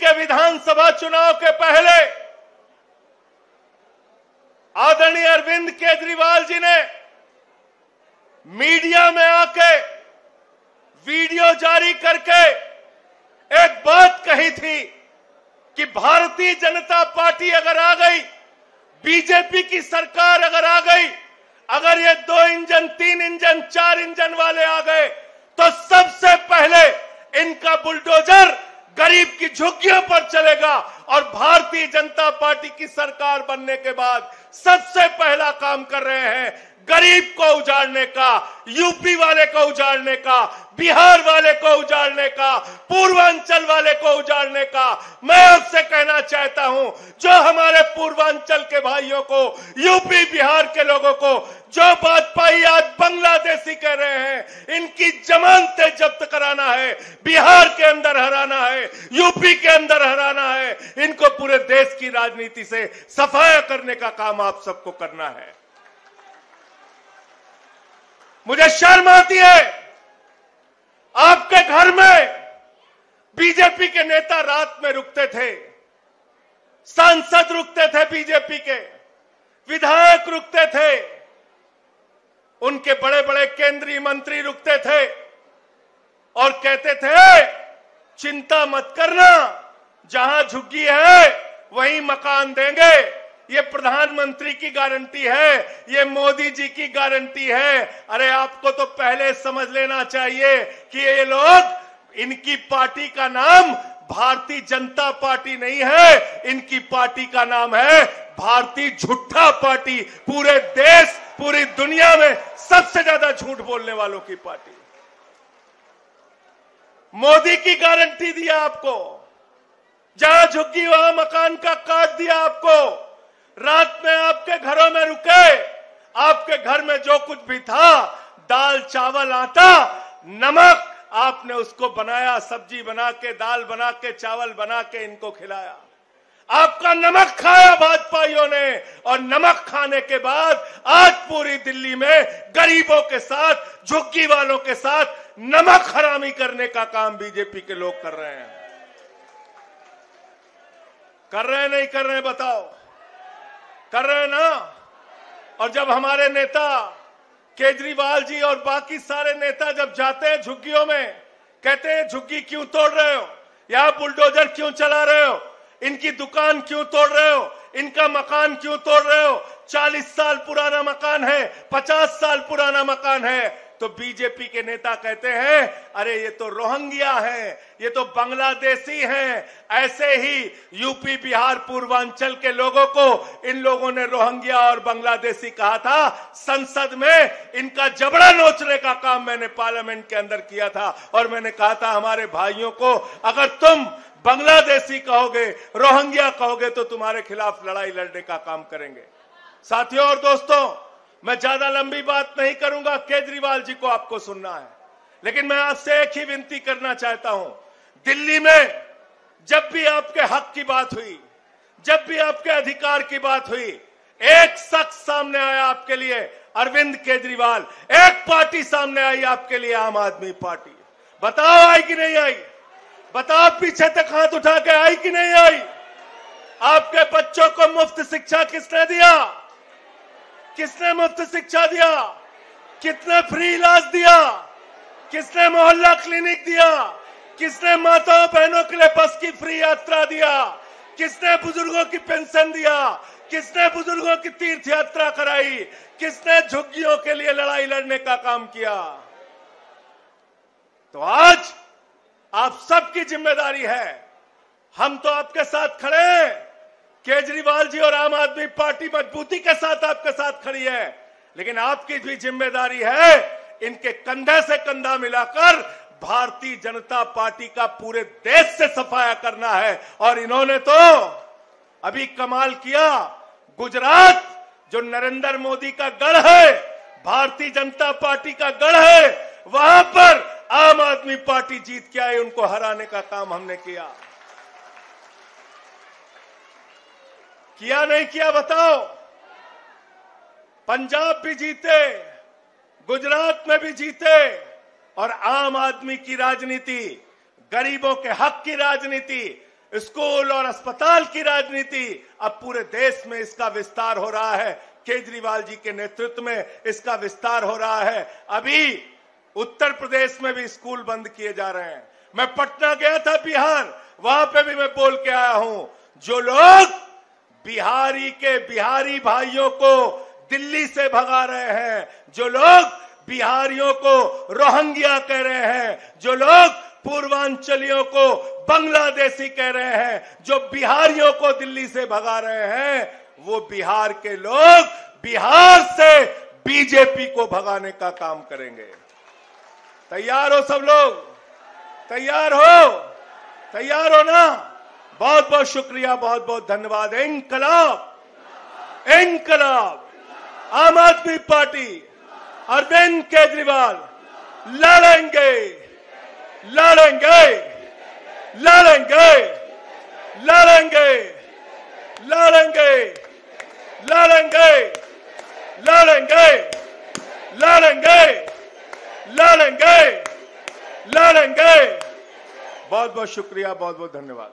के विधानसभा चुनाव के पहले आदरणीय अरविंद केजरीवाल जी ने मीडिया में आके वीडियो जारी करके एक बात कही थी कि भारतीय जनता पार्टी अगर आ गई, बीजेपी की सरकार अगर आ गई, अगर ये 2 इंजन, 3 इंजन, 4 इंजन वाले आ गए तो सबसे पहले इनका बुलडोजर गरीब की झुग्गियों पर चलेगा और भारतीय जनता पार्टी की सरकार बनने के बाद सबसे पहला काम कर रहे हैं गरीब को उजाड़ने का, यूपी वाले को उजाड़ने का, बिहार वाले को उजाड़ने का, पूर्वांचल वाले को उजाड़ने का। मैं आपसे कहना चाहता हूं, जो हमारे पूर्वांचल के भाइयों को, यूपी बिहार के लोगों को जो बात पाई आज बांग्लादेशी कह रहे हैं, इनकी जमानतें जब्त कराना है, बिहार के अंदर हराना है, यूपी के अंदर हराना है, इनको पूरे देश की राजनीति से सफाया करने का काम आप सबको करना है। मुझे शर्म आती है, आपके घर में बीजेपी के नेता रात में रुकते थे, सांसद रुकते थे, बीजेपी के विधायक रुकते थे, उनके बड़े बड़े केंद्रीय मंत्री रुकते थे और कहते थे चिंता मत करना, जहां झुग्गी है वहीं मकान देंगे, ये प्रधानमंत्री की गारंटी है, ये मोदी जी की गारंटी है। अरे आपको तो पहले समझ लेना चाहिए कि ये लोग, इनकी पार्टी का नाम भारतीय जनता पार्टी नहीं है, इनकी पार्टी का नाम है भारतीय झूठा पार्टी। पूरे देश, पूरी दुनिया में सबसे ज्यादा झूठ बोलने वालों की पार्टी। मोदी की गारंटी दिया आपको, जहां झुग्गी वहां मकान का काट दिया आपको, रात में आपके घरों में रुके, आपके घर में जो कुछ भी था, दाल चावल आटा नमक, आपने उसको बनाया, सब्जी बना के, दाल बना के, चावल बना के इनको खिलाया। आपका नमक खाया भाजपाइयों ने, और नमक खाने के बाद आज पूरी दिल्ली में गरीबों के साथ, झुग्गी वालों के साथ नमक हरामी करने का काम बीजेपी के लोग कर रहे हैं। कर रहे हैं नहीं कर रहे हैं बताओ? कर रहे हैं ना? और जब हमारे नेता केजरीवाल जी और बाकी सारे नेता जब जाते हैं झुग्गियों में, कहते हैं झुग्गी क्यों तोड़ रहे हो, यहां बुलडोजर क्यों चला रहे हो, इनकी दुकान क्यों तोड़ रहे हो, इनका मकान क्यों तोड़ रहे हो, 40 साल पुराना मकान है, 50 साल पुराना मकान है, तो बीजेपी के नेता कहते हैं अरे ये तो रोहिंग्या हैं, ये तो बांग्लादेशी हैं। ऐसे ही यूपी बिहार पूर्वांचल के लोगों को इन लोगों ने रोहिंग्या और बांग्लादेशी कहा था। संसद में इनका जबड़ा नोचने का काम मैंने पार्लियामेंट के अंदर किया था और मैंने कहा था हमारे भाइयों को, अगर तुम बांग्लादेशी कहोगे, रोहिंग्या कहोगे तो तुम्हारे खिलाफ लड़ाई लड़ने का काम करेंगे। साथियों और दोस्तों, मैं ज्यादा लंबी बात नहीं करूंगा, केजरीवाल जी को आपको सुनना है, लेकिन मैं आपसे एक ही विनती करना चाहता हूं। दिल्ली में जब भी आपके हक की बात हुई, जब भी आपके अधिकार की बात हुई, एक शख्स सामने आया आपके लिए, अरविंद केजरीवाल। एक पार्टी सामने आई आपके लिए, आम आदमी पार्टी। बताओ आई कि नहीं आई? बताओ पीछे तक हाथ उठा के आई कि नहीं आई? आपके बच्चों को मुफ्त शिक्षा किसने दिया? किसने मुफ्त शिक्षा दिया? किसने फ्री इलाज दिया? किसने मोहल्ला क्लिनिक दिया? किसने माताओं बहनों के लिए बस की फ्री यात्रा दिया? किसने बुजुर्गों की पेंशन दिया? किसने बुजुर्गों की तीर्थ यात्रा कराई? किसने झुग्गियों के लिए लड़ाई लड़ने का काम किया? तो आज आप सबकी जिम्मेदारी है, हम तो आपके साथ खड़े हैं, केजरीवाल जी और आम आदमी पार्टी मजबूती के साथ आपके साथ खड़ी है, लेकिन आपकी भी जिम्मेदारी है इनके कंधे से कंधा मिलाकर भारतीय जनता पार्टी का पूरे देश से सफाया करना है। और इन्होंने तो अभी कमाल किया, गुजरात जो नरेंद्र मोदी का गढ़ है, भारतीय जनता पार्टी का गढ़ है, वहां पर आम आदमी पार्टी जीत के आई, उनको हराने का काम हमने किया। किया नहीं किया बताओ? पंजाब भी जीते, गुजरात में भी जीते, और आम आदमी की राजनीति, गरीबों के हक की राजनीति, स्कूल और अस्पताल की राजनीति, अब पूरे देश में इसका विस्तार हो रहा है। केजरीवाल जी के नेतृत्व में इसका विस्तार हो रहा है। अभी उत्तर प्रदेश में भी स्कूल बंद किए जा रहे हैं। मैं पटना गया था, बिहार, वहां पे भी मैं बोल के आया हूं, जो लोग बिहारी भाइयों को दिल्ली से भगा रहे हैं, जो लोग बिहारियों को रोहिंग्या कह रहे हैं, जो लोग पूर्वांचलियों को बांग्लादेशी कह रहे हैं, जो बिहारियों को दिल्ली से भगा रहे हैं, वो बिहार के लोग बिहार से बीजेपी को भगाने का काम करेंगे। तैयार हो सब लोग? तैयार हो? तैयार हो ना? बहुत बहुत शुक्रिया, बहुत बहुत धन्यवाद। इंकलाब, इंकलाब, आम आदमी पार्टी, अरविंद केजरीवाल लड़ेंगे, लड़ेंगे, लड़ेंगे, लड़ेंगे, लड़ेंगे, लड़ेंगे, लड़ेंगे, लड़ेंगे, लड़ेंगे, लड़ेंगे। बहुत बहुत शुक्रिया, बहुत बहुत धन्यवाद।